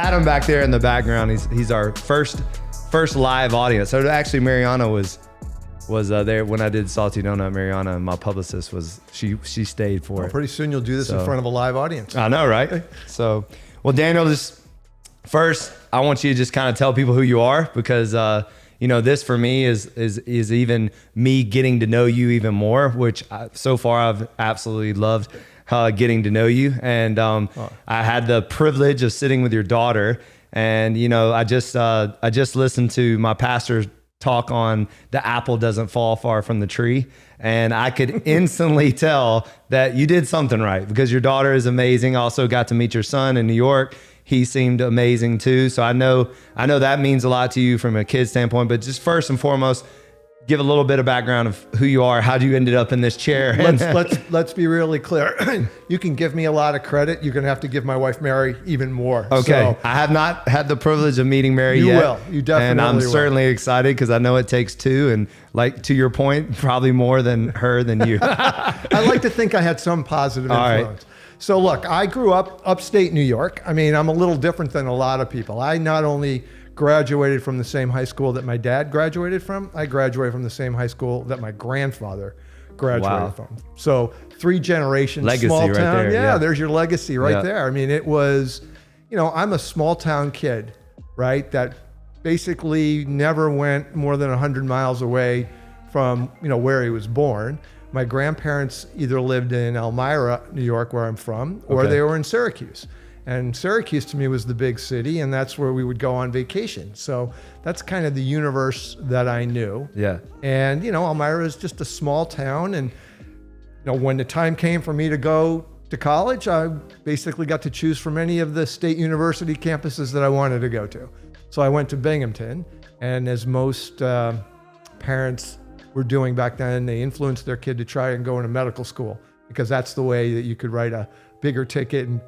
had him back there in the background. He's our first live audience. So actually, Mariana was there when I did Salty Donut. Mariana, my publicist, she stayed for it. Pretty soon you'll do this in front of a live audience. I know, right? So, well, Daniel, just first, I want you to just kind of tell people who you are, because this for me is even me getting to know you even more, which so far I've absolutely loved getting to know you. And I had the privilege of sitting with your daughter, and I just listened to my pastor talk on the apple doesn't fall far from the tree, and I could instantly tell that you did something right, because your daughter is amazing. I also got to meet your son in New York. He seemed amazing too. So I know that means a lot to you from a kid standpoint, but just first and foremost, give a little bit of background of who you are, how you ended up in this chair. Let's be really clear. You can give me a lot of credit. You're going to have to give my wife, Mary, even more. Okay. So, I have not had the privilege of meeting Mary yet. You will. You definitely will. And I'm certainly excited, because I know it takes two. And like, to your point, probably more than her than you. I like to think I had some positive influence. Right. So look, I grew up upstate New York. I mean, I'm a little different than a lot of people. I not only graduated from the same high school that my dad graduated from, I graduated from the same high school that my grandfather graduated from. So 3 generations, legacy small right town. there, yeah, there's your legacy right there. I mean, it was, I'm a small town kid, right? That basically never went more than 100 miles away from, where he was born. My grandparents either lived in Elmira, New York, where I'm from, or they were in Syracuse. And Syracuse to me was the big city, and that's where we would go on vacation. So that's kind of the universe that I knew. Yeah. And, Elmira is just a small town. And, when the time came for me to go to college, I basically got to choose from any of the state university campuses that I wanted to go to. So I went to Binghamton, and as most parents were doing back then, they influenced their kid to try and go into medical school, because that's the way that you could write a bigger ticket and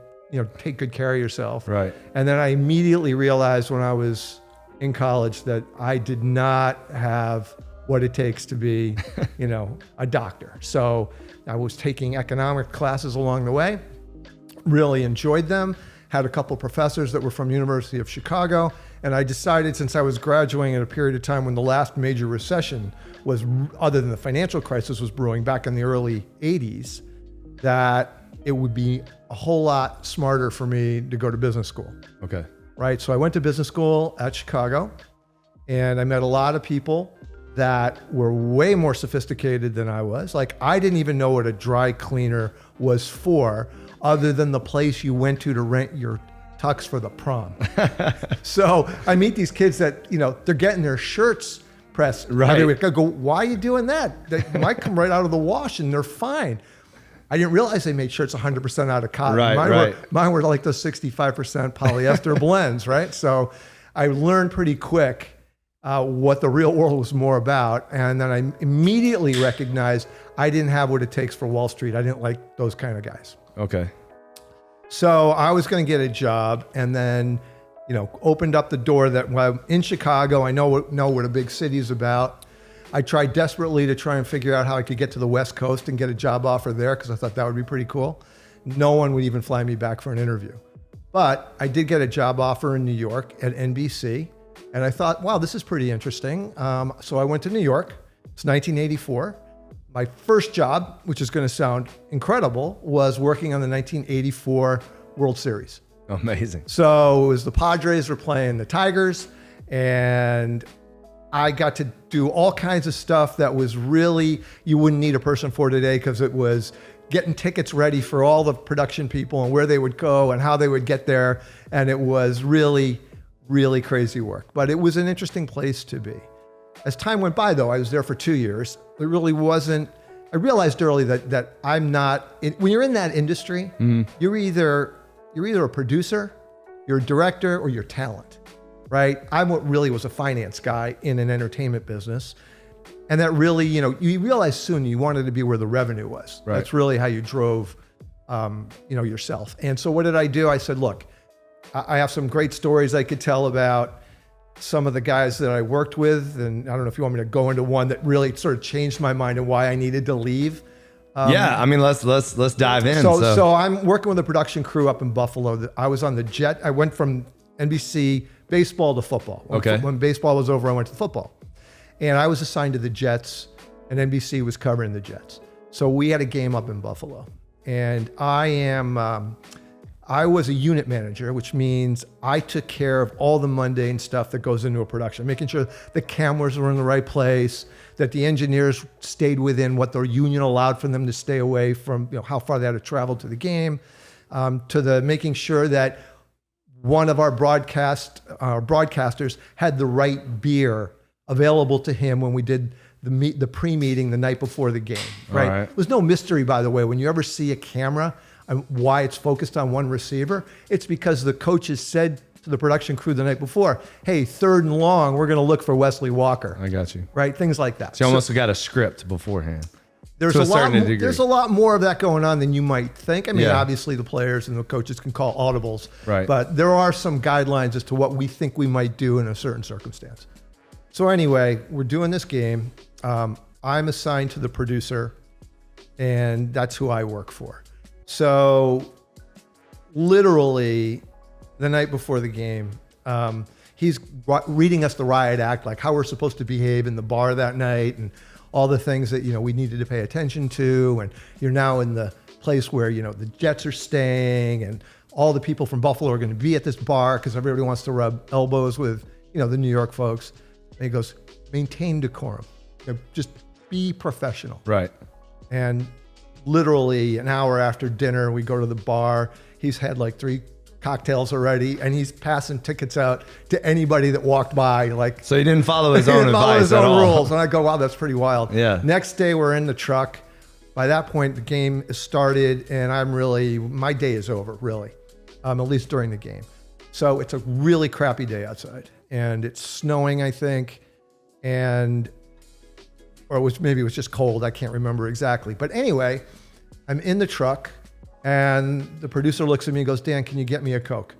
take good care of yourself. Right. And then I immediately realized when I was in college that I did not have what it takes to be, a doctor. So I was taking economic classes along the way, really enjoyed them, had a couple professors that were from University of Chicago. And I decided, since I was graduating at a period of time when the last major recession was, other than the financial crisis, was brewing back in the early 80s, that it would be a whole lot smarter for me to go to business school. Okay. Right. So I went to business school at Chicago, and I met a lot of people that were way more sophisticated than I was. Like, I didn't even know what a dry cleaner was for, other than the place you went to rent your tux for the prom. So I meet these kids that, they're getting their shirts pressed. Right. Every week. I go, why are you doing that? They might come right out of the wash and they're fine. I didn't realize they made shirts 100% out of cotton. Mine were like those 65% polyester blends, right? So I learned pretty quick what the real world was more about. And then I immediately recognized I didn't have what it takes for Wall Street. I didn't like those kind of guys. Okay. So I was going to get a job, and then, opened up the door that, well, in Chicago, I know what a big city is about. I tried desperately to try and figure out how I could get to the West Coast and get a job offer there, because I thought that would be pretty cool. No one would even fly me back for an interview. But I did get a job offer in New York at NBC, and I thought, wow, this is pretty interesting. So I went to New York. It's 1984. My first job, which is going to sound incredible, was working on the 1984 World Series. Amazing. So it was the Padres were playing the Tigers, and I got to do all kinds of stuff that was really, you wouldn't need a person for today, because it was getting tickets ready for all the production people and where they would go and how they would get there. And it was really, really crazy work. But it was an interesting place to be. As time went by, though, I was there for 2 years. It really wasn't, I realized early that I'm not, when you're in that industry, you're either a producer, you're a director, or you're talent. Right? I really was a finance guy in an entertainment business. And that really, you realize soon you wanted to be where the revenue was. Right. That's really how you drove, yourself. And so what did I do? I said, look, I have some great stories I could tell about some of the guys that I worked with. And I don't know if you want me to go into one that really sort of changed my mind and why I needed to leave. Yeah, I mean, let's dive in. So I'm working with a production crew up in Buffalo. I was on the jet. I went from NBC baseball to football. When baseball was over, I went to football. And I was assigned to the Jets, and NBC was covering the Jets. So we had a game up in Buffalo. And I was a unit manager, which means I took care of all the mundane stuff that goes into a production, making sure the cameras were in the right place, that the engineers stayed within what their union allowed for them to stay away from, how far they had to travel to the game, to the making sure that one of our broadcasters had the right beer available to him when we did the pre-meeting the night before the game, right? There's no mystery, by the way, when you ever see a camera and why it's focused on one receiver, it's because the coaches said to the production crew the night before, hey, 3rd and long, we're going to look for Wesley Walker. I got you. Right? Things like that. So you almost got a script beforehand. There's a lot more of that going on than you might think. I mean, obviously the players and the coaches can call audibles, right? But there are some guidelines as to what we think we might do in a certain circumstance. So anyway, we're doing this game. I'm assigned to the producer, and that's who I work for. So literally the night before the game, he's reading us the riot act, like how we're supposed to behave in the bar that night and all the things that, we needed to pay attention to. And you're now in the place where, the Jets are staying and all the people from Buffalo are going to be at this bar because everybody wants to rub elbows with, the New York folks. And he goes, maintain decorum. Just be professional. Right. And literally an hour after dinner, we go to the bar. He's had like 3 cocktails already, and he's passing tickets out to anybody that walked by. Like, so he didn't follow his own advice at all. Rules. And I go, wow, that's pretty wild. Yeah. Next day, we're in the truck. By that point, the game is started, and my day is over, really, at least during the game. So it's a really crappy day outside, and it's snowing, I think, maybe it was just cold. I can't remember exactly. But anyway, I'm in the truck, and the producer looks at me and goes, Dan, can you get me a Coke?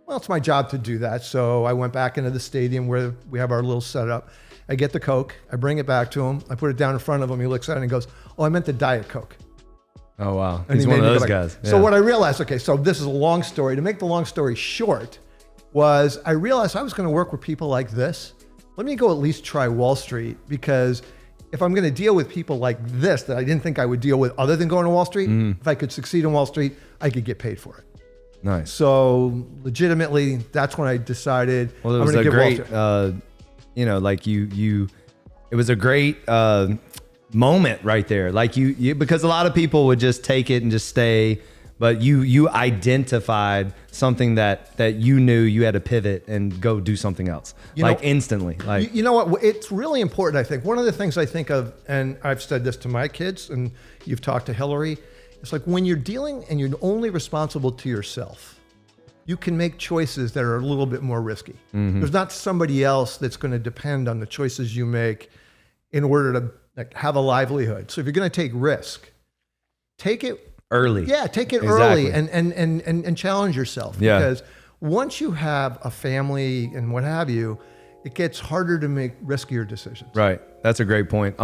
Well, it's my job to do that. So I went back into the stadium where we have our little setup. I get the Coke. I bring it back to him. I put it down in front of him. He looks at it and goes, oh, I meant the Diet Coke. Oh, wow. And he's one of those guys. Yeah. So what I realized, so this is a long story. To make the long story short, I realized I was going to work with people like this. Let me go at least try Wall Street, because if I'm going to deal with people like this that I didn't think I would deal with other than going to Wall Street, if I could succeed in Wall Street, I could get paid for it. Nice. So legitimately, that's when I decided I'm going to give Wall Street. It was a great moment right there. Like you, because a lot of people would just take it and just stay, but you identified something that you knew you had to pivot and go do something else, instantly. You know what? It's really important, I think. One of the things I think of, and I've said this to my kids, and you've talked to Hillary, it's like when you're dealing and you're only responsible to yourself, you can make choices that are a little bit more risky. Mm-hmm. There's not somebody else that's going to depend on the choices you make in order to have a livelihood. So if you're going to take risk, take it early. Yeah, take it early and challenge yourself. Yeah. Because once you have a family and what have you, it gets harder to make riskier decisions. Right. That's a great point.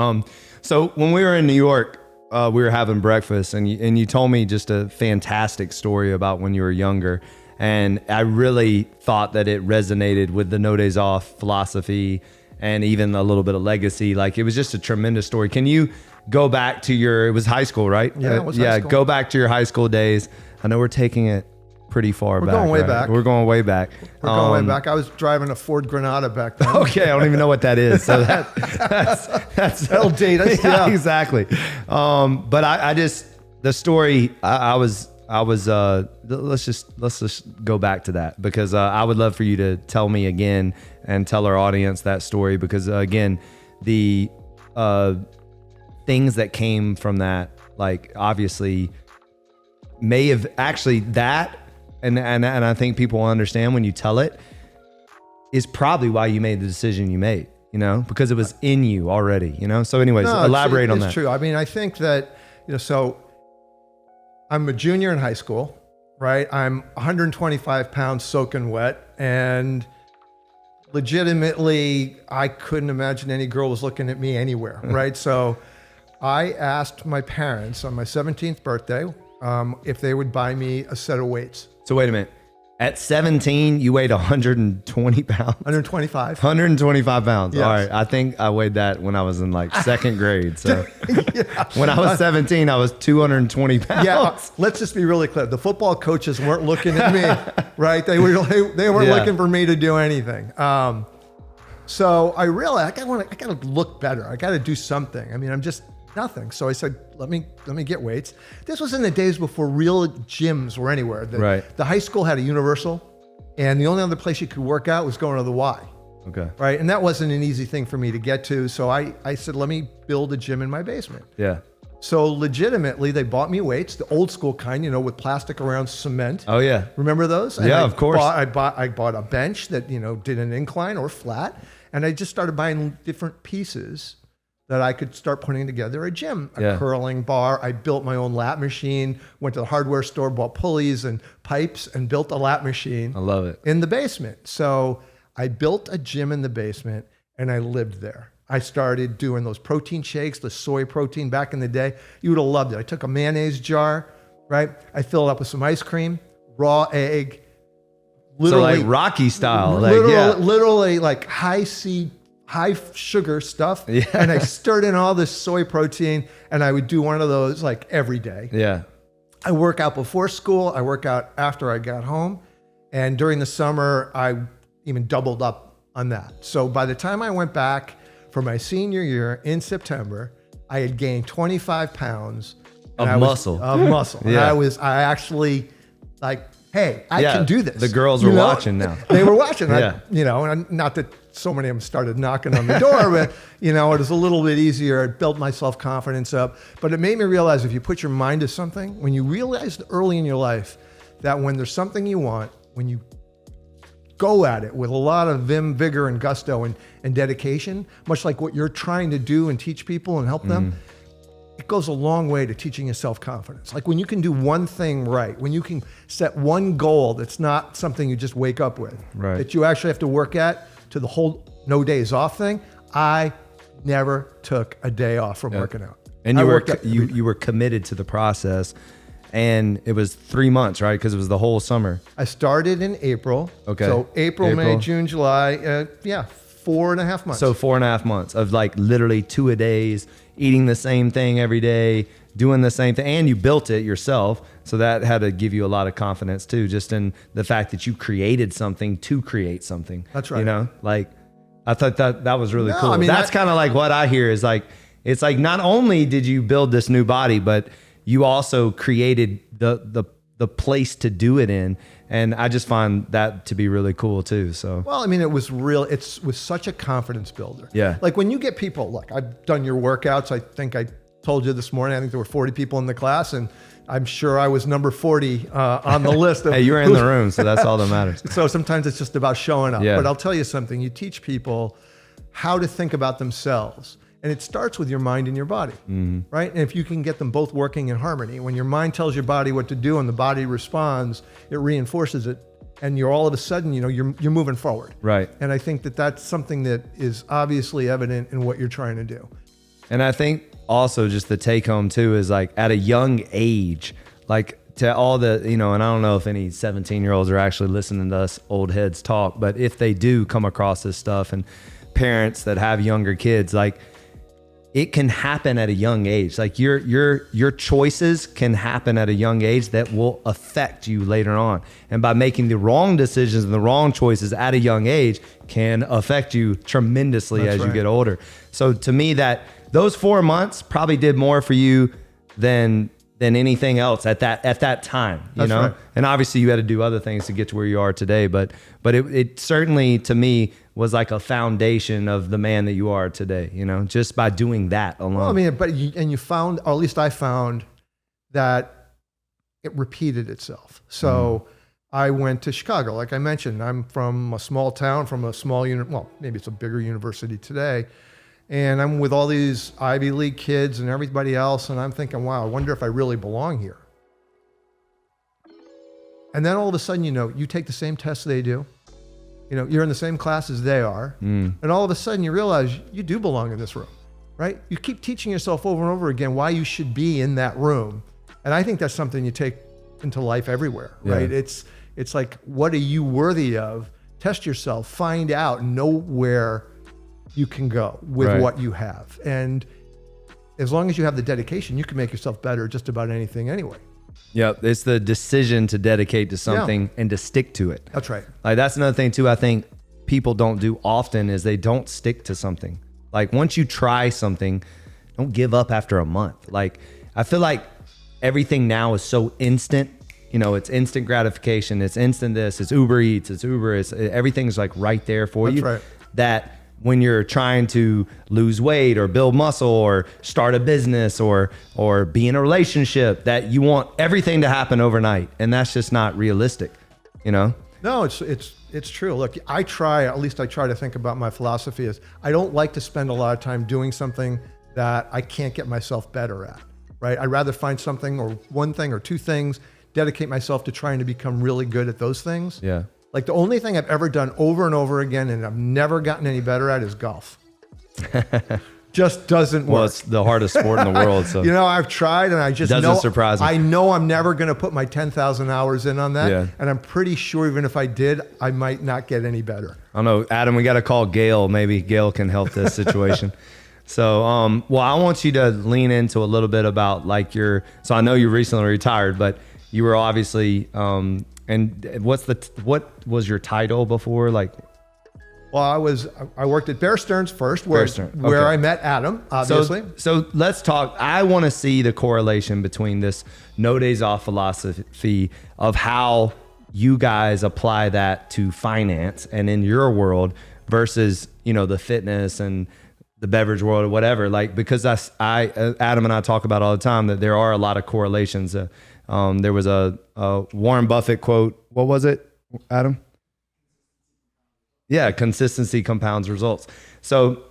So when we were in New York, we were having breakfast, and you told me just a fantastic story about when you were younger. And I really thought that it resonated with the no days off philosophy and even a little bit of legacy. Like, it was just a tremendous story. Can you go back to it was high school, right? Yeah, it was high school. Go back to your high school days. I know we're taking it pretty far back. We're going way back. We're going way back. We're going way back. I was driving a Ford Granada back then. Okay, I don't even know what that is. So that's that'll date us. Yeah, exactly. But I just, the story, I was let's just go back to that, because I would love for you to tell me again and tell our audience that story, because again, the things that came from that, like, obviously may have actually that, and I think people will understand when you tell it, is probably why you made the decision you made, because it was in you already, So anyways, elaborate on that. It's true. I mean, I think that, so I'm a junior in high school, right? I'm 125 pounds soaking wet, and legitimately, I couldn't imagine any girl was looking at me anywhere, right? So I asked my parents on my 17th birthday if they would buy me a set of weights. So wait a minute. At 17, you weighed 120 pounds. 125. 125 pounds. Yes. All right. I think I weighed that when I was in like second grade. So when I was 17, I was 220 pounds. Yeah, let's just be really clear. The football coaches weren't looking at me, right? They weren't looking for me to do anything. So I realized I got to look better. I got to do something. I mean, I'm just nothing. So I said, let me get weights. This was in the days before real gyms were anywhere. The high school had a Universal, and the only other place you could work out was going to the Y. Okay. Right. And that wasn't an easy thing for me to get to. So I said, let me build a gym in my basement. Yeah. So legitimately, they bought me weights, the old school kind, with plastic around cement. Oh yeah. Remember those? And Yeah, of course. I bought a bench that, did an incline or flat. And I just started buying different pieces that I could start putting together a gym, a curling bar. I built my own lap machine, went to the hardware store, bought pulleys and pipes, and built a lap machine. I love it. In the basement. So I built a gym in the basement, and I lived there. I started doing those protein shakes, the soy protein back in the day. You would have loved it. I took a mayonnaise jar, right? I filled it up with some ice cream, raw egg, literally, so like Rocky style. Literally like high sugar stuff. Yeah. And I stirred in all this soy protein, and I would do one of those like every day. Yeah. I work out before school. I work out after I got home. And during the summer, I even doubled up on that. So by the time I went back for my senior year in September, I had gained 25 pounds of muscle. Yeah. And I actually like, hey, I can do this. The girls were watching now. They were watching. Yeah. And not that so many of them started knocking on the door, but it was a little bit easier. It built my self-confidence up. But it made me realize if you put your mind to something, when you realize early in your life that when there's something you want, when you go at it with a lot of vim, vigor, and gusto and dedication, much like what you're trying to do and teach people and help them, it goes a long way to teaching you self-confidence. Like when you can do one thing right, when you can set one goal that's not something you just wake up with, right, that you actually have to work at, to the whole no days off thing. I never took a day off from working out. And you were committed to the process. And it was 3 months, right? Because it was the whole summer. I started in April. Okay. So April, May, June, July. 4.5 months. So 4.5 months of like literally 2-a-days, eating the same thing every day, doing the same thing. And you built it yourself. So that had to give you a lot of confidence too, just in the fact that you created something to create something. That's right. Like I thought that was really cool. I mean, that's kind of like what I hear is like, it's like not only did you build this new body, but you also created the place to do it in. And I just find that to be really cool too. So, well, I mean, it was such a confidence builder. Yeah. Like when you get people, look, I've done your workouts. I think I told you this morning, I think there were 40 people in the class, and I'm sure I was number 40 on the list. Hey, you were in the room, so that's all that matters. So sometimes it's just about showing up. Yeah. But I'll tell you something, you teach people how to think about themselves. And it starts with your mind and your body, right? And if you can get them both working in harmony, when your mind tells your body what to do and the body responds, it reinforces it. And you're all of a sudden, you're moving forward. Right. And I think that that's something that is obviously evident in what you're trying to do. And I think also just the take home too is like at a young age, like to all the, and I don't know if any 17-year-olds are actually listening to us old heads talk, but if they do come across this stuff and parents that have younger kids, like, it can happen at a young age. Like your choices can happen at a young age that will affect you later on. And by making the wrong decisions and the wrong choices at a young age can affect you tremendously as you get older. So to me, that those 4 months probably did more for you than anything else at that time, you know? Right. And obviously you had to do other things to get to where you are today, but it certainly to me was like a foundation of the man that you are today, just by doing that alone. Well, I mean, you found, or at least I found, that it repeated itself. So I went to Chicago. Like I mentioned, I'm from a small town, from a small maybe it's a bigger university today. And I'm with all these Ivy League kids and everybody else. And I'm thinking, wow, I wonder if I really belong here. And then all of a sudden, you take the same tests they do. You're in the same class as they are. And all of a sudden you realize you do belong in this room, right? You keep teaching yourself over and over again why you should be in that room. And I think that's something you take into life everywhere, right? It's It's like, what are you worthy of? Test yourself, find out, know where you can go with what you have. And as long as you have the dedication, you can make yourself better at just about anything anyway. Yeah, it's the decision to dedicate to something and to stick to it. That's right. Like that's another thing too, I think people don't do often is they don't stick to something. Like once you try something, don't give up after a month. Like I feel like everything now is so instant. You know, it's instant gratification. It's instant this. It's Uber Eats. It's Uber. Everything's like right there for you. That's right. That when you're trying to lose weight or build muscle or start a business or be in a relationship, that you want everything to happen overnight, and that's just not realistic. You know? No, it's true. Look, I try to think about my philosophy is I don't like to spend a lot of time doing something that I can't get myself better at. Right? I'd rather find something or one thing or two things, dedicate myself to trying to become really good at those things. Yeah. Like the only thing I've ever done over and over again and I've never gotten any better at is golf. Just doesn't work. Well, it's the hardest sport in the world. So you know, I've tried and I just doesn't surprise me. I know I'm never going to put my 10,000 hours in on that. Yeah. And I'm pretty sure even if I did, I might not get any better. I don't know, Adam, we got to call Gail. Maybe Gail can help this situation. So, well, I want you to lean into a little bit about like so I know you recently retired, but you were obviously, and what was your title before? Like, well, I worked at Bear Stearns first, where I met Adam, obviously. So let's talk. I want to see the correlation between this no days off philosophy of how you guys apply that to finance and in your world versus, you know, the fitness and the beverage world or whatever. Like, because Adam and I talk about all the time that there are a lot of correlations. There was a Warren Buffett quote. What was it, Adam? Yeah, consistency compounds results. So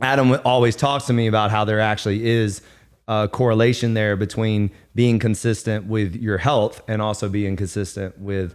Adam always talks to me about how there actually is a correlation there between being consistent with your health and also being consistent with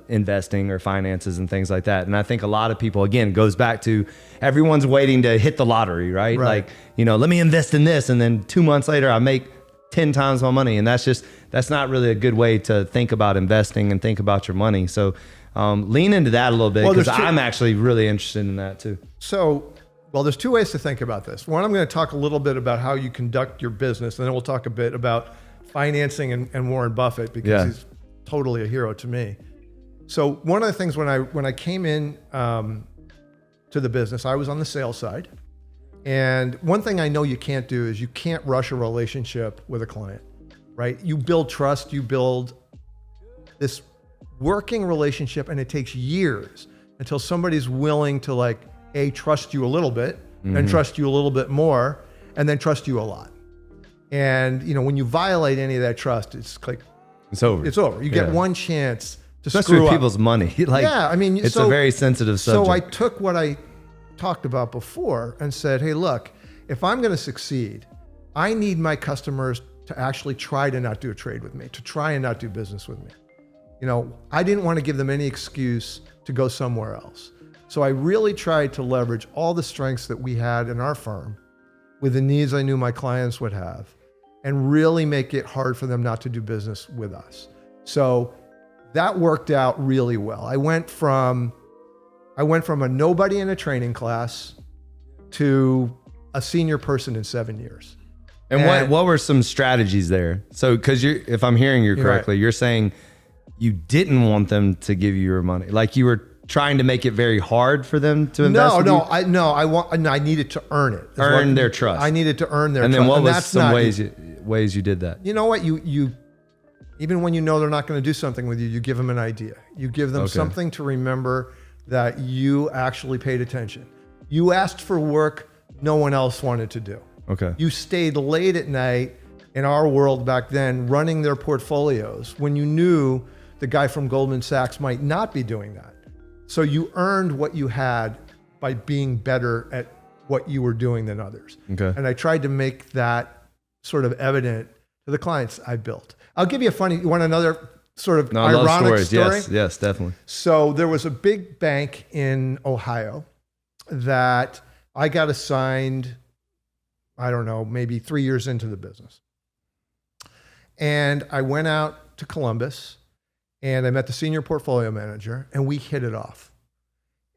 investing or finances and things like that. And I think a lot of people, again, goes back to everyone's waiting to hit the lottery, right? Like, you know, let me invest in this. And then 2 months later, I make 10 times my money. And that's not really a good way to think about investing and think about your money. So lean into that a little bit because I'm actually really interested in that too. So, well, there's two ways to think about this. One, I'm going to talk a little bit about how you conduct your business, and then we'll talk a bit about financing and Warren Buffett because he's totally a hero to me. So one of the things when I came in to the business, I was on the sales side. And one thing I know you can't do is you can't rush a relationship with a client, right? You build trust, you build this working relationship, and it takes years until somebody's willing to like, trust you a little bit and trust you a little bit more and then trust you a lot. And, you know, when you violate any of that trust, it's like, it's over. It's over. You get one chance to especially screw with up. people's money. Like, yeah, I mean, it's a very sensitive subject. So I took what I talked about before and said, hey, look, if I'm going to succeed, I need my customers to actually try to not do a trade with me, to try and not do business with me. You know, I didn't want to give them any excuse to go somewhere else. So I really tried to leverage all the strengths that we had in our firm with the needs I knew my clients would have and really make it hard for them not to do business with us. So that worked out really well. I went from a nobody in a training class to a senior person in 7 years. And what were some strategies there? So, because if I'm hearing you correctly, you're saying you didn't want them to give you your money. Like you were trying to make it very hard for them to invest. I needed to earn it. Earn their trust. I needed to earn their trust. And then what was some ways you did that? You know what? You even when you know they're not going to do something with you, you give them an idea. You give them something to remember that you actually paid attention. You asked for work no one else wanted to do. Okay. You stayed late at night in our world back then running their portfolios when you knew the guy from Goldman Sachs might not be doing that. So you earned what you had by being better at what you were doing than others. Okay. And I tried to make that sort of evident to the clients I built. I'll give you you want another sort of ironic story? Yes, definitely. So there was a big bank in Ohio that I got assigned, I don't know, maybe 3 years into the business. And I went out to Columbus and I met the senior portfolio manager, and we hit it off.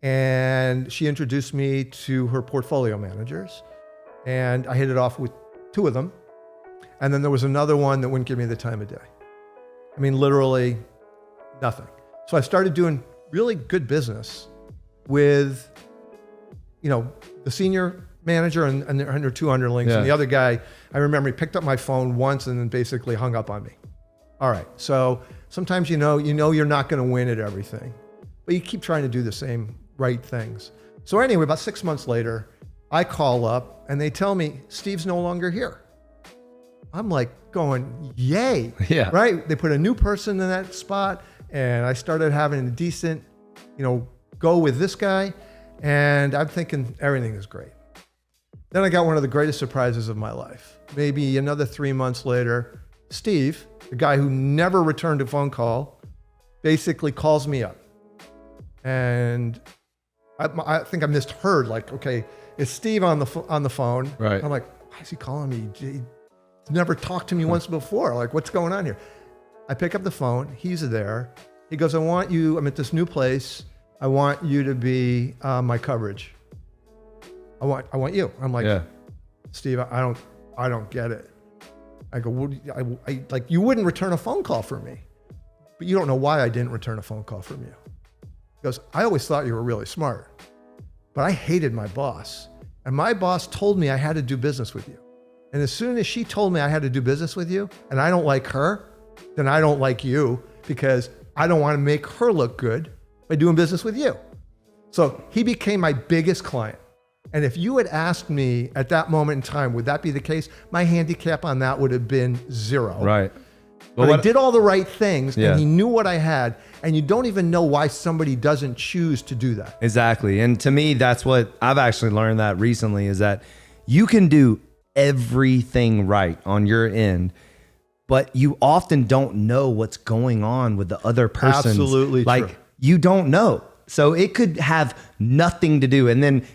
And she introduced me to her portfolio managers, and I hit it off with 2 of them. And then there was another one that wouldn't give me the time of day. I mean, literally nothing. So I started doing really good business with, the senior manager and her 2 underlings. And the other guy, I remember he picked up my phone once and then basically hung up on me. All right. So sometimes, you're not going to win at everything, but you keep trying to do the same right things. So anyway, about 6 months later, I call up and they tell me Steve's no longer here. I'm like going, yay. Yeah. Right. They put a new person in that spot, and I started having a decent, go with this guy. And I'm thinking everything is great. Then I got one of the greatest surprises of my life. Maybe another 3 months later, Steve, the guy who never returned a phone call, basically calls me up. And I think I misheard, like, okay, it's Steve on the phone. Right. I'm like, why is he calling me? He's never talked to me once before. Like, what's going on here? I pick up the phone. He's there. He goes, I'm at this new place. I want you to be my coverage. I want you. I'm like, Steve, I don't get it. I go, you wouldn't return a phone call from me, but you don't know why I didn't return a phone call from you. He goes, I always thought you were really smart, but I hated my boss. And my boss told me I had to do business with you. And as soon as she told me I had to do business with you, and I don't like her, then I don't like you, because I don't want to make her look good by doing business with you. So he became my biggest client. And if you had asked me at that moment in time, would that be the case? My handicap on that would have been 0. Right. But I did all the right things, and he knew what I had, and you don't even know why somebody doesn't choose to do that. Exactly. And to me, that's what I've actually learned that recently, is that you can do everything right on your end, but you often don't know what's going on with the other person. Absolutely like true. You don't know. So it could have nothing to do. And then,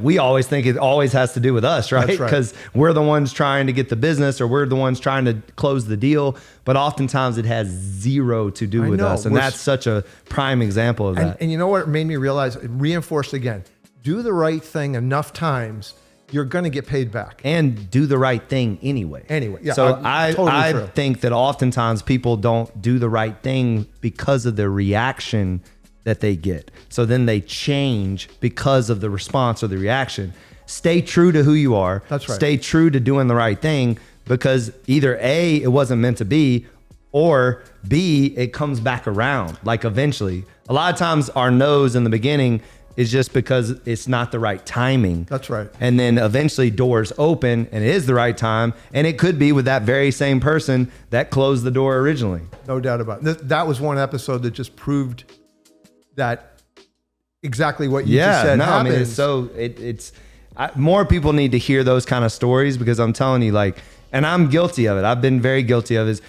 we always think it always has to do with us, right? That's right. Because we're the ones trying to get the business, or we're the ones trying to close the deal. But oftentimes it has 0 to do with us. And that's such a prime example of that. And you know what it made me realize? It reinforced again. Do the right thing enough times, you're going to get paid back. And do the right thing anyway. Yeah, so totally I true. think that oftentimes people don't do the right thing because of the reaction that they get. So then they change because of the response or the reaction. Stay true to who you are. That's right. Stay true to doing the right thing, because either A, it wasn't meant to be, or B, it comes back around, like eventually. A lot of times our no's in the beginning is just because it's not the right timing. That's right. And then eventually doors open and it is the right time. And it could be with that very same person that closed the door originally. No doubt about it. That was one episode that just proved that exactly what you just said happens. I mean, it's more people need to hear those kind of stories, because I'm telling you, and I'm guilty of it. I've been very guilty of it. Is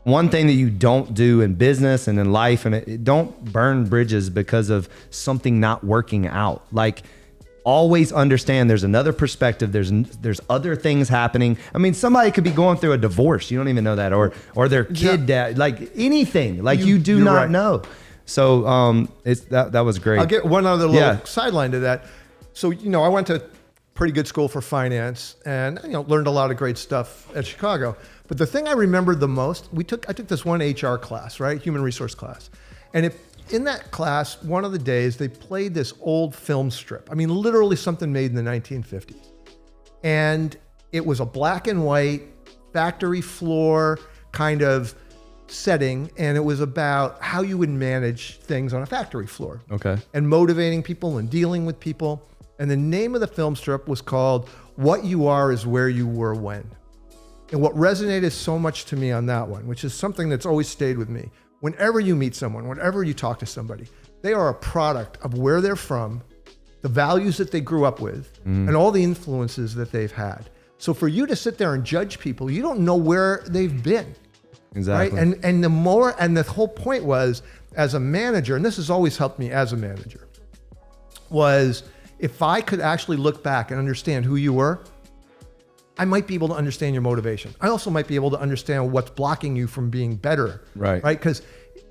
one thing that you don't do in business and in life, and don't burn bridges because of something not working out. Always understand there's another perspective. There's other things happening. I mean, somebody could be going through a divorce. You don't even know that, or their kid dad, anything. You do not know. So that was great. I'll get one other little sideline to that. So, I went to pretty good school for finance, and learned a lot of great stuff at Chicago. But the thing I remembered the most, I took this one HR class, right? Human resource class. And in that class, one of the days, they played this old film strip. I mean, literally something made in the 1950s. And it was a black and white factory floor kind of setting, and it was about how you would manage things on a factory floor. Okay. And motivating people and dealing with people. And the name of the film strip was called What You Are Is Where You Were When. And what resonated so much to me on that one, which is something that's always stayed with me, whenever you meet someone, whenever you talk to somebody, they are a product of where they're from, the values that they grew up with, and all the influences that they've had. So for you to sit there and judge people, you don't know where they've been. Exactly. Right? And the whole point was, as a manager, and this has always helped me as a manager, was if I could actually look back and understand who you were, I might be able to understand your motivation. I also might be able to understand what's blocking you from being better. Right. Right? Because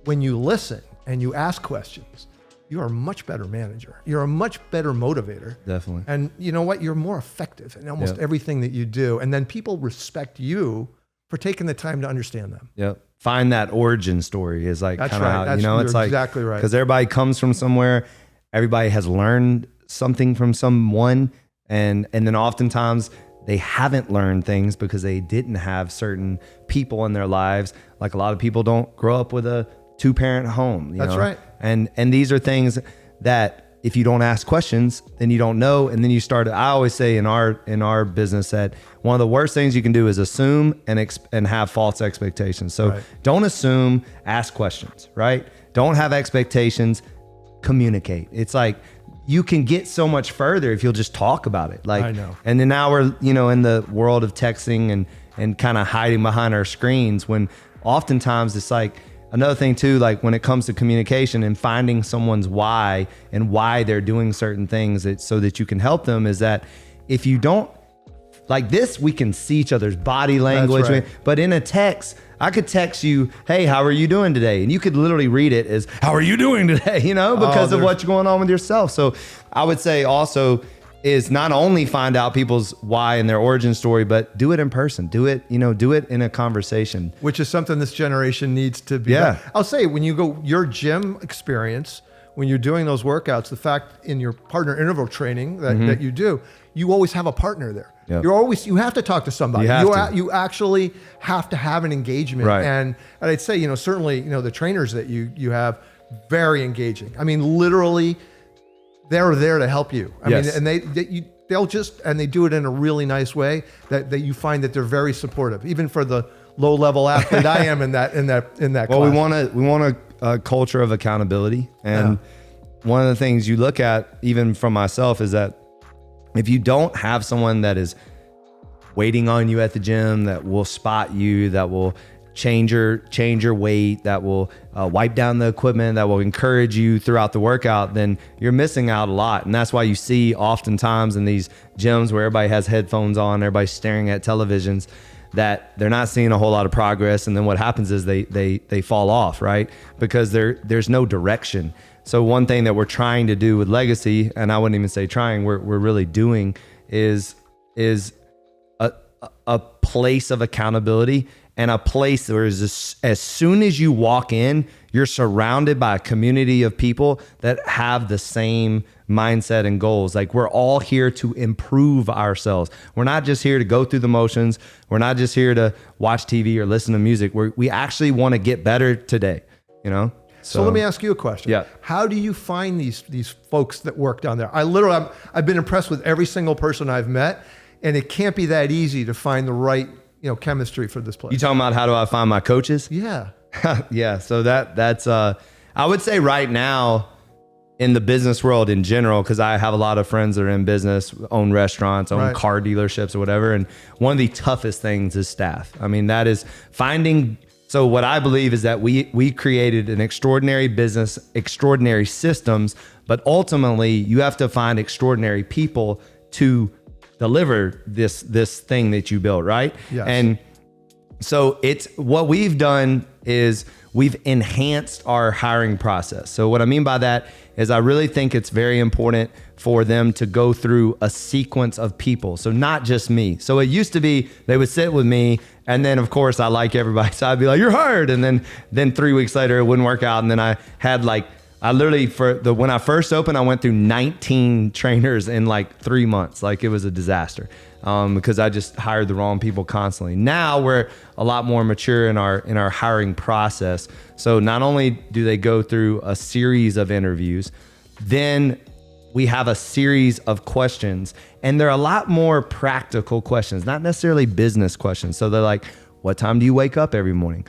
when you listen and you ask questions, you are a much better manager. You're a much better motivator. Definitely. And you know what? You're more effective in almost everything that you do. And then people respect you for taking the time to understand them. Yep. Find that origin story is like kind of how, you know, it's like, exactly right. Because everybody comes from somewhere, everybody has learned something from someone. And then oftentimes they haven't learned things because they didn't have certain people in their lives. Like a lot of people don't grow up with a 2-parent home. That's know? right. And these are things that if you don't ask questions, then you don't know. And then you start, I always say in our business that one of the worst things you can do is assume and have false expectations. So don't assume, ask questions, right? Don't have expectations, communicate. It's like, you can get so much further if you'll just talk about it. Like, I know. And then now we're, in the world of texting and kind of hiding behind our screens, when oftentimes it's like, another thing too, like when it comes to communication and finding someone's why and why they're doing certain things so that you can help them, is that if you don't, like this, we can see each other's body language. That's right. But in a text, I could text you, hey, how are you doing today? And you could literally read it as, how are you doing today? Because of what's going on with yourself. So I would say also is not only find out people's why and their origin story, but do it in person. Do it, do it in a conversation. Which is something this generation needs to be. Yeah. I'll say, when you go, your gym experience, when you're doing those workouts, the fact in your partner interval training that you do, you always have a partner there. Yep. You have to talk to somebody. You actually have to have an engagement. Right. And I'd say, certainly, the trainers that you have, very engaging. I mean, literally, they're there to help you. I mean, and they do it in a really nice way that you find that they're very supportive, even for the low level athlete I am in that class. Well, we want a culture of accountability. And one of the things you look at, even from myself, is that if you don't have someone that is waiting on you at the gym, that will spot you, that will change your weight, that will wipe down the equipment, that will encourage you throughout the workout, then you're missing out a lot. And that's why you see oftentimes in these gyms where everybody has headphones on, everybody's staring at televisions, that they're not seeing a whole lot of progress. And then what happens is they fall off, right? Because there's no direction. So one thing that we're trying to do with Legacy, and I wouldn't even say trying, we're really doing is a place of accountability, and a place where as soon as you walk in, you're surrounded by a community of people that have the same mindset and goals. Like, we're all here to improve ourselves. We're not just here to go through the motions. We're not just here to watch TV or listen to music. We actually want to get better today, So let me ask you a question. Yeah. How do you find these folks that work down there? I've been impressed with every single person I've met, and it can't be that easy to find the right chemistry for this place. You talking about how do I find my coaches? Yeah. Yeah. So that's I would say right now in the business world in general, because I have a lot of friends that are in business, own restaurants, own car dealerships or whatever. And one of the toughest things is staff. I mean, that is finding. So what I believe is that we created an extraordinary business, extraordinary systems, but ultimately you have to find extraordinary people to deliver this thing that you built, right? Yes. And so it's what we've done is we've enhanced our hiring process. So what I mean by that is I really think it's very important for them to go through a sequence of people. So not just me. So it used to be they would sit with me, and then of course I like everybody, so I'd be like, you're hired. And then 3 weeks later it wouldn't work out. And then I had literally when I first opened, I went through 19 trainers in 3 months. Like, it was a disaster because I just hired the wrong people constantly. Now we're a lot more mature in our hiring process. So not only do they go through a series of interviews, then we have a series of questions, and they're a lot more practical questions, not necessarily business questions. So they're like, what time do you wake up every morning?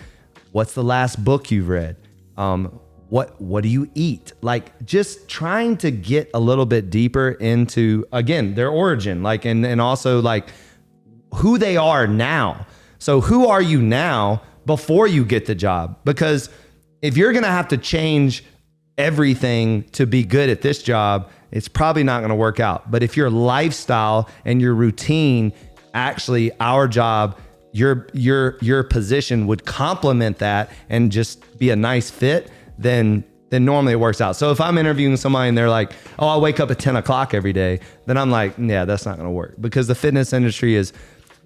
What's the last book you've read? What do you eat? Like, just trying to get a little bit deeper into, again, their origin, and also who they are now. So who are you now before you get the job? Because if you're going to have to change everything to be good at this job, it's probably not going to work out. But if your lifestyle and your routine, actually our job your position would complement that and just be a nice fit, then normally it works out. So if I'm interviewing somebody and they're like, oh, I wake up at 10 o'clock every day, then I'm like, yeah, that's not going to work, because the fitness industry is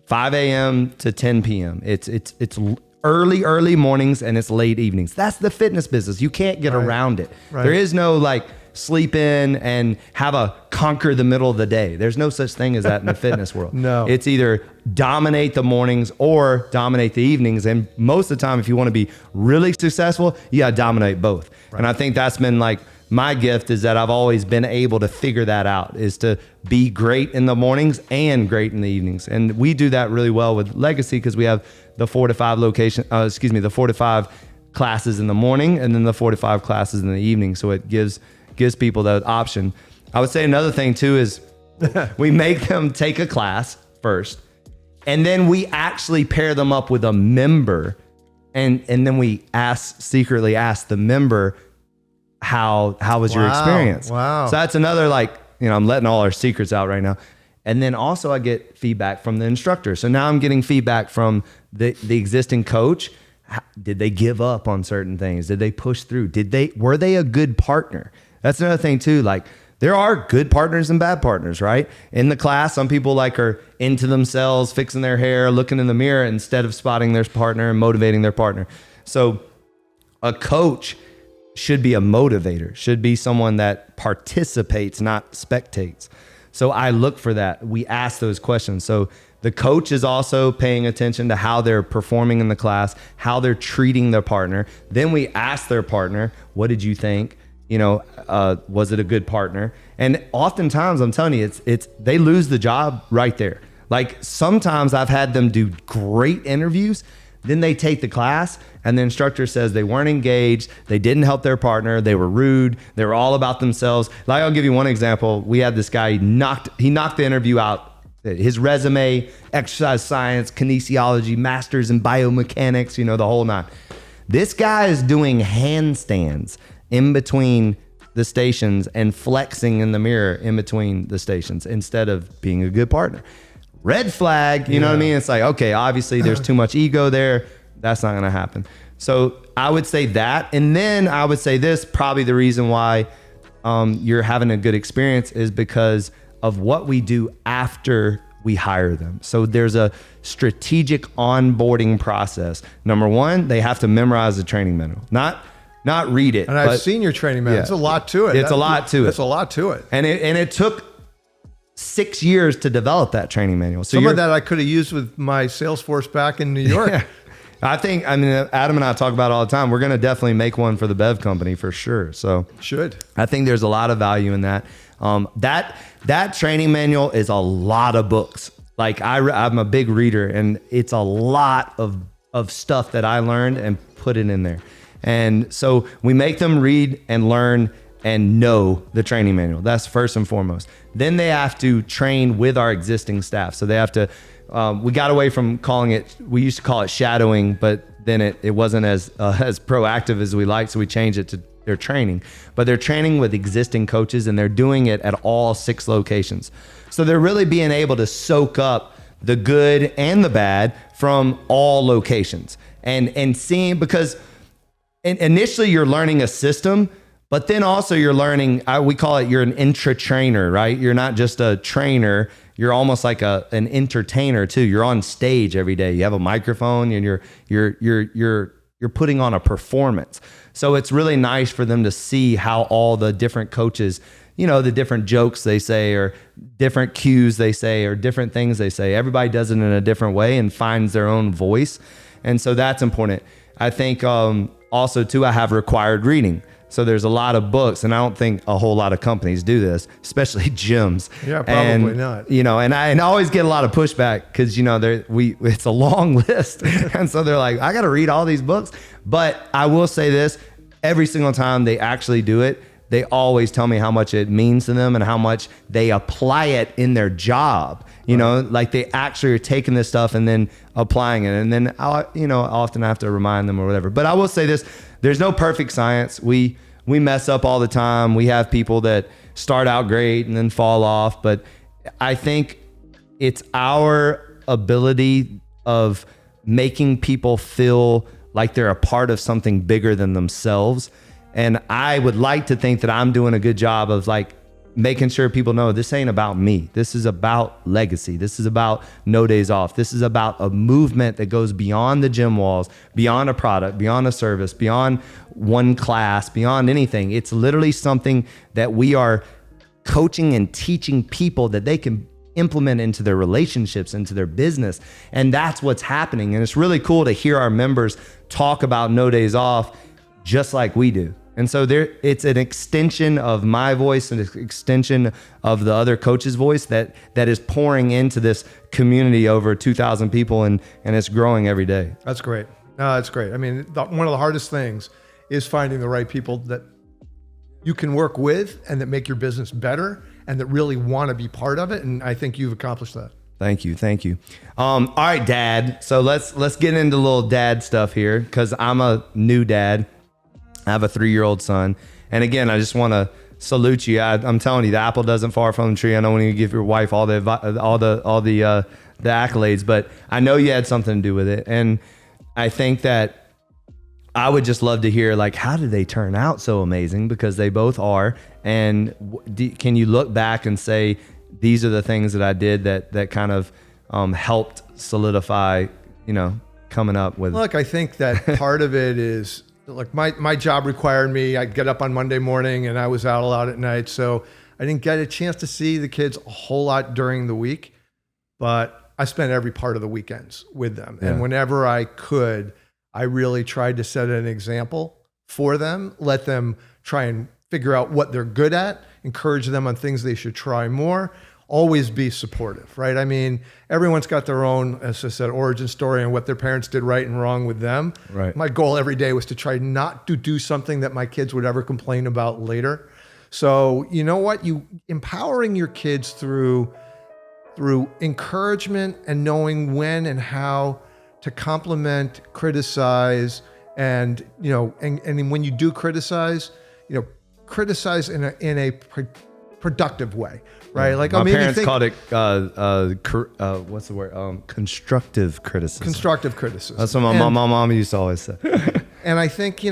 5 a.m. to 10 p.m. It's early mornings and it's late evenings. That's the fitness business. You can't get around it. Right. There is no like sleep in and have a conquer the middle of the day. There's no such thing as that in the fitness world. No. It's either dominate the mornings or dominate the evenings. And most of the time, if you want to be really successful, you got to dominate both. Right. And I think that's been like my gift, is that I've always been able to figure that out, is to be great in the mornings and great in the evenings. And we do that really well with Legacy, because we have the 4 to 5 the 4 to 5 classes in the morning and then the 4 to 5 classes in the evening. So it gives people that option. I would say another thing too is we make them take a class first, and then we actually pair them up with a member, and then we secretly ask the member, how was your experience? Wow. So that's another, like, I'm letting all our secrets out right now. And then also I get feedback from the instructor. So now I'm getting feedback from the existing coach. Did they give up on certain things? Did they push through? Were they a good partner? That's another thing too. Like, there are good partners and bad partners, right? In the class, some people are into themselves, fixing their hair, looking in the mirror instead of spotting their partner and motivating their partner. So a coach should be a motivator, should be someone that participates, not spectates. So I look for that. We ask those questions. So the coach is also paying attention to how they're performing in the class, how they're treating their partner. Then we ask their partner, what did you think? Was it a good partner? And oftentimes, I'm telling you, it's they lose the job right there. Like, sometimes I've had them do great interviews, then they take the class and the instructor says they weren't engaged, they didn't help their partner, they were rude, they were all about themselves. Like, I'll give you one example. We had this guy, he knocked the interview out. His resume, exercise science, kinesiology, masters in biomechanics, the whole nine. This guy is doing handstands in between the stations and flexing in the mirror in between the stations instead of being a good partner. Red flag, you know what I mean? It's like, okay, obviously there's too much ego there. That's not going to happen. So I would say that. And then I would say this, probably the reason why you're having a good experience is because of what we do after we hire them. So there's a strategic onboarding process. Number one, they have to memorize the training manual, not read it. And I've seen your training manual. It's a lot to it. It's a lot to it. And it took 6 years to develop that training manual. So some of that I could have used with my Salesforce back in New York. Yeah. Adam and I talk about it all the time. We're going to definitely make one for the Bev company for sure. So I think there's a lot of value in that. That training manual is a lot of books. Like, I'm a big reader, and it's a lot of stuff that I learned and put it in there. And so we make them read and learn and know the training manual. That's first and foremost. Then they have to train with our existing staff. So they have to, we got away from we used to call it shadowing, but then it wasn't as proactive as we liked. So we changed it to their training. But they're training with existing coaches, and they're doing it at all 6 locations. So they're really being able to soak up the good and the bad from all locations and seeing, because initially you're learning a system, but then also you're learning, we call it, you're an intra-trainer, right? You're not just a trainer. You're almost like an entertainer too. You're on stage every day. You have a microphone and you're putting on a performance. So it's really nice for them to see how all the different coaches, the different jokes they say, or different cues they say, or different things they say. Everybody does it in a different way and finds their own voice. And so that's important. I think also too, I have required reading. So there's a lot of books, and I don't think a whole lot of companies do this, especially gyms. Yeah, probably not. And I always get a lot of pushback because it's a long list, and so they're like, I got to read all these books. But I will say this: every single time they actually do it, they always tell me how much it means to them and how much they apply it in their job. Like they actually are taking this stuff and then applying it. And then I often have to remind them or whatever. But I will say this: there's no perfect science. We mess up all the time. We have people that start out great and then fall off. But I think it's our ability of making people feel like they're a part of something bigger than themselves. And I would like to think that I'm doing a good job of like making sure people know this ain't about me. This is about legacy. This is about no days off. This is about a movement that goes beyond the gym walls, beyond a product, beyond a service, beyond one class, beyond anything. It's literally something that we are coaching and teaching people that they can implement into their relationships, into their business. And that's what's happening. And it's really cool to hear our members talk about no days off just like we do. And so it's an extension of my voice and an extension of the other coach's voice that is pouring into this community, over 2,000 people, and it's growing every day. That's great. No, that's great. I mean, one of the hardest things is finding the right people that you can work with and that make your business better and that really want to be part of it. And I think you've accomplished that. Thank you. Thank you. All right, Dad. So let's get into a little dad stuff here, because I'm a new dad. I have a 3-year-old son. And again, I just want to salute you. I'm telling you, the apple doesn't fall from the tree. I don't want to give your wife all the accolades, but I know you had something to do with it. And I think that I would just love to hear, like, how did they turn out so amazing? Because they both are. And can you look back and say, these are the things that I did that kind of helped solidify, coming up with. Look, I think that part of it is, like, my job required me, I'd get up on Monday morning and I was out a lot at night. So I didn't get a chance to see the kids a whole lot during the week, but I spent every part of the weekends with them. Yeah. And whenever I could, I really tried to set an example for them, let them try and figure out what they're good at, encourage them on things they should try more, always be supportive, right? I mean, everyone's got their own, as I said, origin story and what their parents did right and wrong with them. Right. My goal every day was to try not to do something that my kids would ever complain about later. So, you know what? Empowering your kids through encouragement and knowing when and how to compliment, criticize, and when you do criticize, criticize in a productive way, right? Yeah. Like my parents called it what's the word? Constructive criticism. Constructive criticism. That's what my mom used to always say. And I think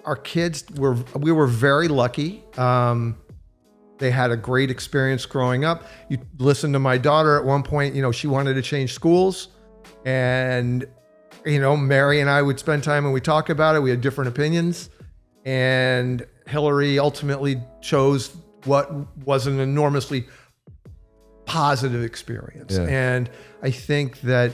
our kids we were very lucky. They had a great experience growing up. You listen to my daughter at one point. She wanted to change schools, and Mary and I would spend time and we talk about it. We had different opinions. And Hillary ultimately chose what was an enormously positive experience. Yeah. And I think that,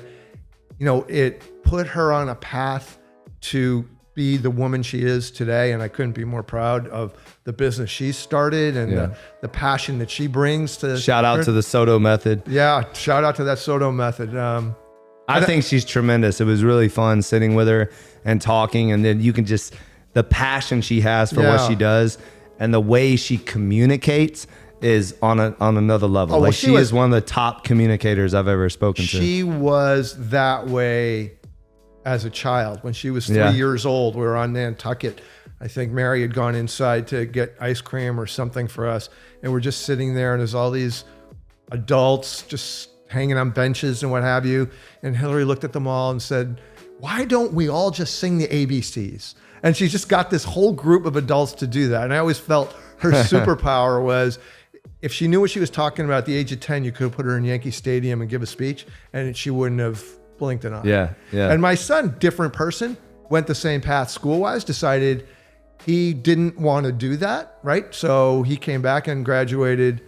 it put her on a path to be the woman she is today. And I couldn't be more proud of the business she started and the passion that she brings to. Shout out to the Soto method. Yeah. Shout out to that Soto method. I think she's tremendous. It was really fun sitting with her and talking. And then you can just, the passion she has for what she does and the way she communicates is on another level. Like she is one of the top communicators I've ever spoken to. She was that way as a child. When she was 3 years old, we were on Nantucket. I think Mary had gone inside to get ice cream or something for us. And we're just sitting there and there's all these adults just hanging on benches and what have you. And Hillary looked at them all and said, "Why don't we all just sing the ABCs?" And she just got this whole group of adults to do that. And I always felt her superpower was, if she knew what she was talking about at the age of 10, you could have put her in Yankee Stadium and give a speech and she wouldn't have blinked an eye. Yeah, yeah. And my son, different person, went the same path school-wise, decided he didn't want to do that, right? So he came back and graduated,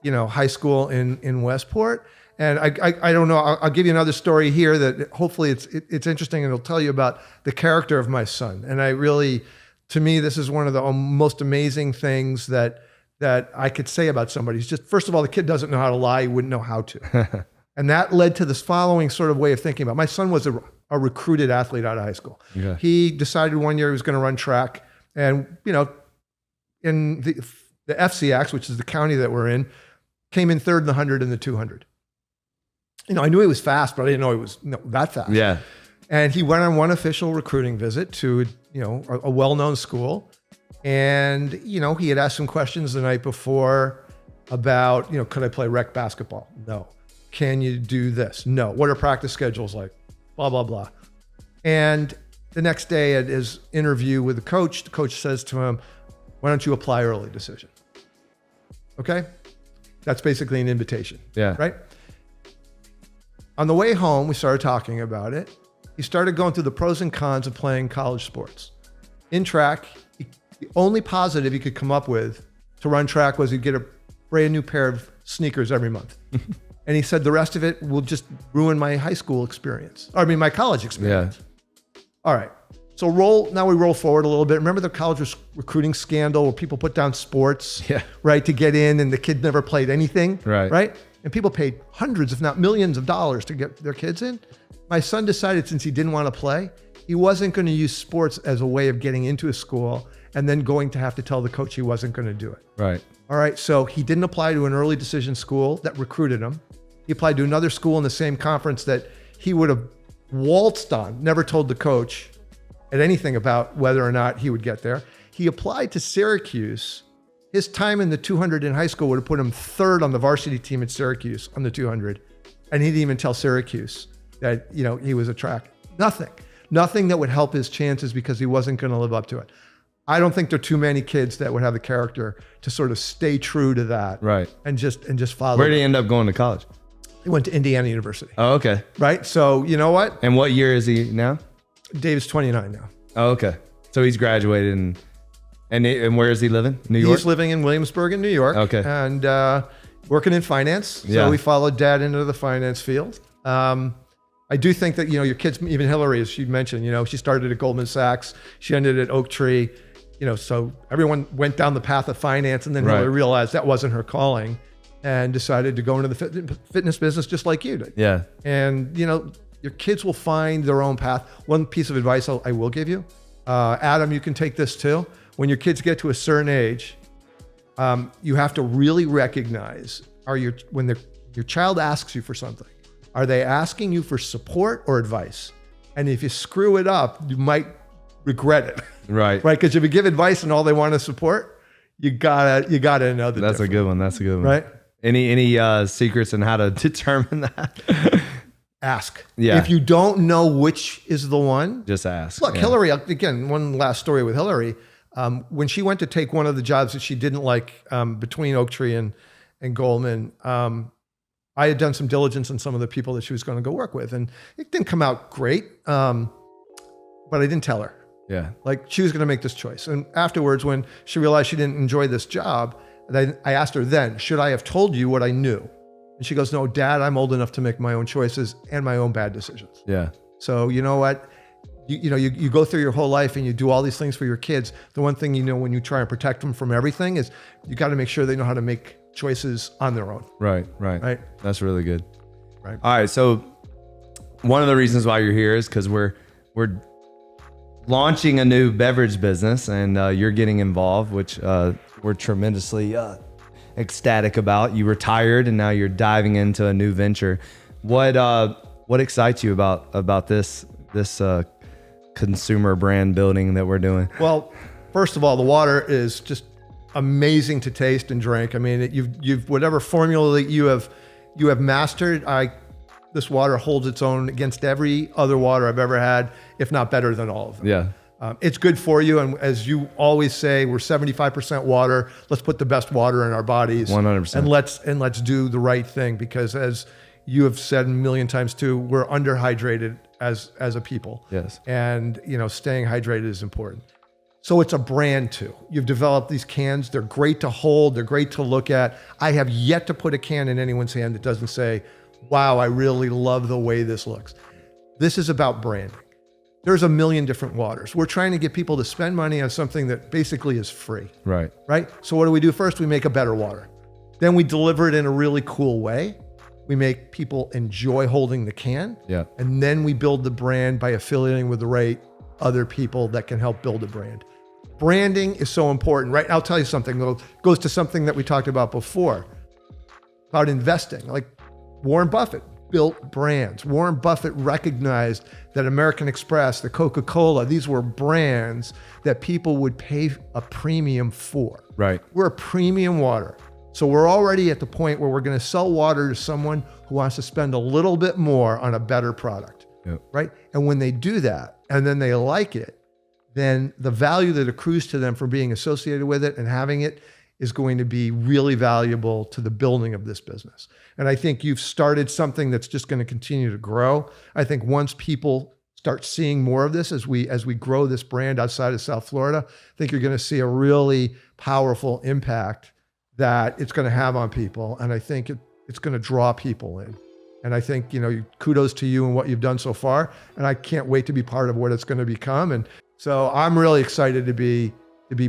high school in Westport. And I don't know, I'll give you another story here that hopefully it's interesting and it'll tell you about the character of my son. And to me, this is one of the most amazing things that I could say about somebody. It's just, first of all, the kid doesn't know how to lie. He wouldn't know how to. And that led to this following sort of way of thinking about it. My son was a recruited athlete out of high school. Yeah. He decided one year he was going to run track. And, in the FCX, which is the county that we're in, came in third in the 100 and the 200. I knew he was fast, but I didn't know he was that fast. Yeah. And he went on one official recruiting visit to, a well-known school. And, he had asked some questions the night before about, could I play rec basketball? No. Can you do this? No. What are practice schedules like? Blah, blah, blah. And the next day at his interview with the coach says to him, why don't you apply early decision? Okay? That's basically an invitation. Yeah. Right? On the way home, we started talking about it. He started going through the pros and cons of playing college sports. In track, the only positive he could come up with to run track was he'd get a brand new pair of sneakers every month. And he said the rest of it will just ruin my high school experience. I mean, my college experience. Yeah. All right. So now we roll forward a little bit. Remember the college recruiting scandal where people put down sports, right, to get in, and the kid never played anything, right? And people paid hundreds, if not millions of dollars to get their kids in. My son decided, since he didn't want to play, he wasn't going to use sports as a way of getting into a school and then going to have to tell the coach he wasn't going to do it. Right. All right. So he didn't apply to an early decision school that recruited him. He applied to another school in the same conference that he would have waltzed on, never told the coach at anything about whether or not he would get there. He applied to Syracuse. His time in the 200 in high school would have put him third on the varsity team at Syracuse on the 200. And he didn't even tell Syracuse that, he was a track. Nothing that would help his chances because he wasn't going to live up to it. I don't think there are too many kids that would have the character to sort of stay true to that. Right. And just follow. Where did he end up going to college? He went to Indiana University. Oh, okay. Right. So you know what? And what year is he now? Dave's 29 now. Oh, okay. So he's graduated and where is he living? New York? He's living in Williamsburg in New York. Okay. And working in finance. So we followed Dad into the finance field. I do think that, your kids, even Hillary, as she mentioned, she started at Goldman Sachs. She ended at Oak Tree. So everyone went down the path of finance, and then Hillary realized that wasn't her calling and decided to go into the fitness business just like you did. Yeah. And, your kids will find their own path. One piece of advice I will give you, Adam, you can take this too. When your kids get to a certain age, you have to really recognize, when your child asks you for something, are they asking you for support or advice? And if you screw it up, you might regret it. Right. Right. Because if you give advice and all they want is support, you gotta know the That's a good one. That's a good one. Right. Any secrets on how to determine that? Ask. Yeah. If you don't know which is the one, just ask. Look, Hillary, again, one last story with Hillary. When she went to take one of the jobs that she didn't like between Oak Tree and Goldman, I had done some diligence on some of the people that she was going to go work with, and it didn't come out great, but I didn't tell her. Yeah. Like, she was going to make this choice. And afterwards, when she realized she didn't enjoy this job, I asked her then, should I have told you what I knew? And she goes, no, Dad, I'm old enough to make my own choices and my own bad decisions. Yeah. So you know what? You go through your whole life and you do all these things for your kids. The one thing when you try and protect them from everything is you got to make sure they know how to make choices on their own. Right. That's really good. Right. All right. So one of the reasons why you're here is because we're launching a new beverage business, and you're getting involved, which we're tremendously ecstatic about. You retired and now you're diving into a new venture. What excites you about this consumer brand building that we're doing? Well, first of all, the water is just amazing to taste and drink. I mean, you've whatever formula that you have mastered, this water holds its own against every other water I've ever had, if not better than all of them. Yeah. It's good for you. And as you always say, we're 75% water. Let's put the best water in our bodies. 100%. And let's do the right thing, because as you have said a million times too, we're underhydrated as a people. Yes. And staying hydrated is important. So it's a brand too. You've developed these cans. They're great to hold. They're great to look at. I have yet to put a can in anyone's hand that doesn't say, wow, I really love the way this looks. This is about branding. There's a million different waters. We're trying to get people to spend money on something that basically is free. Right. So what do we do first? We make a better water. Then we deliver it in a really cool way. We make people enjoy holding the can. Yeah. And then we build the brand by affiliating with the right other people that can help build a brand. Branding is so important, right? I'll tell you something. It goes to something that we talked about before, about investing. Like Warren Buffett built brands. Warren Buffett recognized that American Express, the Coca-Cola, these were brands that people would pay a premium for. Right. We're a premium water. So we're already at the point where we're going to sell water to someone who wants to spend a little bit more on a better product, right? And when they do that and then they like it, then the value that accrues to them for being associated with it and having it is going to be really valuable to the building of this business. And I think you've started something that's just going to continue to grow. I think once people start seeing more of this as we grow this brand outside of South Florida, I think you're going to see a really powerful impact that it's going to have on people. And I think it's going to draw people in. And I think, kudos to you and what you've done so far. And I can't wait to be part of what it's going to become. And so I'm really excited to be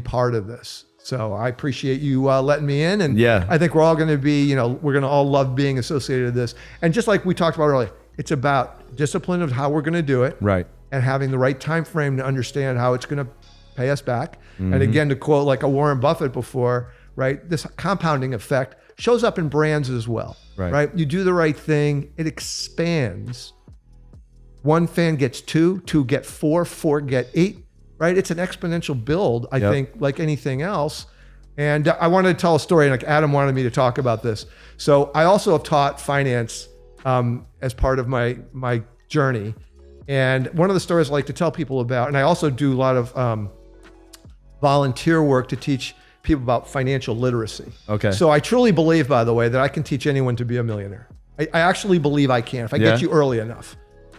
part of this. So I appreciate you letting me in. And I think we're all going to be, we're going to all love being associated with this. And just like we talked about earlier, it's about discipline of how we're going to do it. Right. And having the right time frame to understand how it's going to pay us back. Mm-hmm. And again, to quote like a Warren Buffett before, right? This compounding effect shows up in brands as well, right? You do the right thing, it expands. One fan gets two get four get 8, right? It's an exponential build, I think, like anything else. And I wanted to tell a story, and like Adam wanted me to talk about this. So I also have taught finance as part of my journey. And one of the stories I like to tell people about, and I also do a lot of volunteer work to teach people about financial literacy. Okay. So I truly believe, by the way, that I can teach anyone to be a millionaire. I actually believe I can if I get you early enough.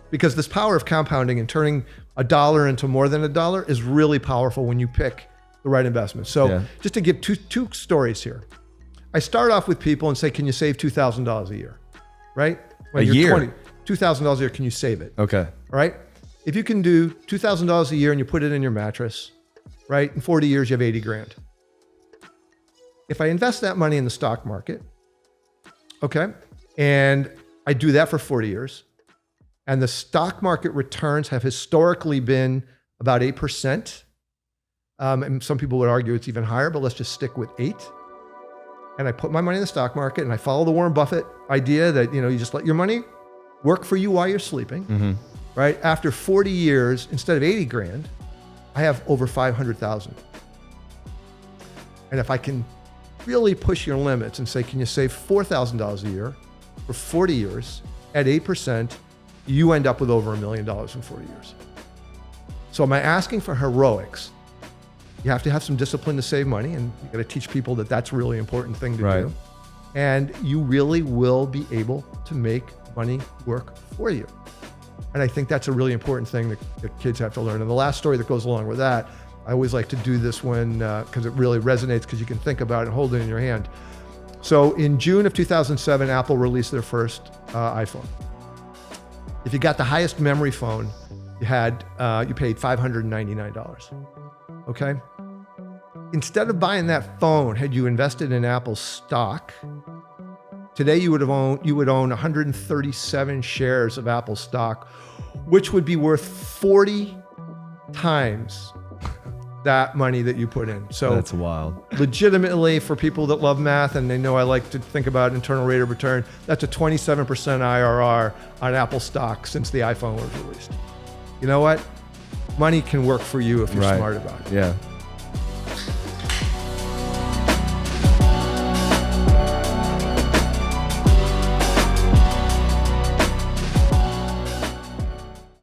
Because this power of compounding and turning $1 into more than $1 is really powerful when you pick the right investment. So just to give two stories here. I start off with people and say, can you save $2,000 a year? Right? When you're 20, $2,000 a year, can you save it? Okay. All right? If you can do $2,000 a year and you put it in your mattress, right? In 40 years, you have 80 grand. If I invest that money in the stock market, okay, and I do that for 40 years, and the stock market returns have historically been about 8%, and some people would argue it's even higher, but let's just stick with 8. And I put my money in the stock market, and I follow the Warren Buffett idea that you just let your money work for you while you're sleeping, right? After 40 years, instead of 80 grand, I have over 500,000. And if I can really push your limits and say, can you save $4,000 a year for 40 years at 8%, you end up with over $1 million in 40 years. So am I asking for heroics? You have to have some discipline to save money, and you got to teach people that that's a really important thing to do. And you really will be able to make money work for you. And I think that's a really important thing that kids have to learn. And the last story that goes along with that, I always like to do this when, because it really resonates, because you can think about it and hold it in your hand. So in June of 2007, Apple released their first iPhone. If you got the highest memory phone, you paid $599. Okay. Instead of buying that phone, had you invested in Apple stock, today you would own 137 shares of Apple stock, which would be worth 40 times that money that you put in. So that's wild. Legitimately, for people that love math and they know I like to think about internal rate of return, that's a 27% IRR on Apple stock since the iPhone was released. You know what? Money can work for you if you're smart about it. Yeah.